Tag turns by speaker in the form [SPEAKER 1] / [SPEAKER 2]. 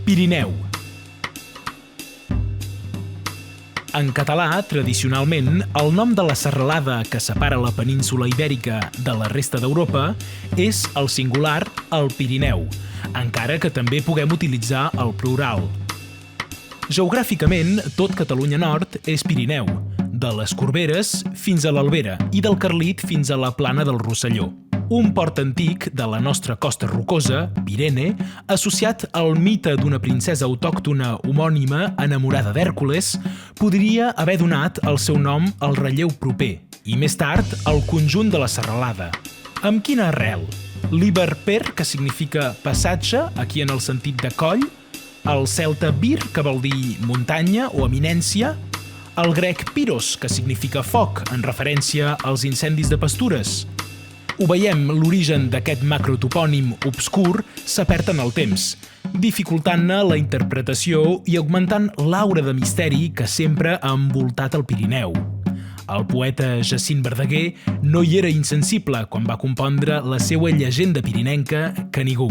[SPEAKER 1] Pirineu. En català, tradicionalment, el nom de la serralada que separa la península Ibèrica de la resta d'Europa és el singular el Pirineu, encara que també puguem utilitzar el plural. Geogràficament, tot Catalunya Nord és Pirineu, de les Corberes fins a l'Albera i del Carlit fins a la Plana del Rosselló. Un port antic de la nostra costa rocosa, Pirene, associat al mite d'una princesa autòctona homònima enamorada d'Hèrcules, podria haver donat el seu nom al relleu proper i, més tard, al conjunt de la serralada. Amb quina arrel? L'íber per, que significa passatge, aquí en el sentit de coll, el celta vir, que vol dir muntanya o eminència, el grec piros, que significa foc, en referència als incendis de pastures. Ho veiem, l'origen d'aquest macrotopònim obscur s'ha perd en el temps, dificultant-ne la interpretació i augmentant l'aura de misteri que sempre ha envoltat el Pirineu. El poeta Jacint Verdaguer no hi era insensible quan va compondre la seua llegenda pirinenca Canigó.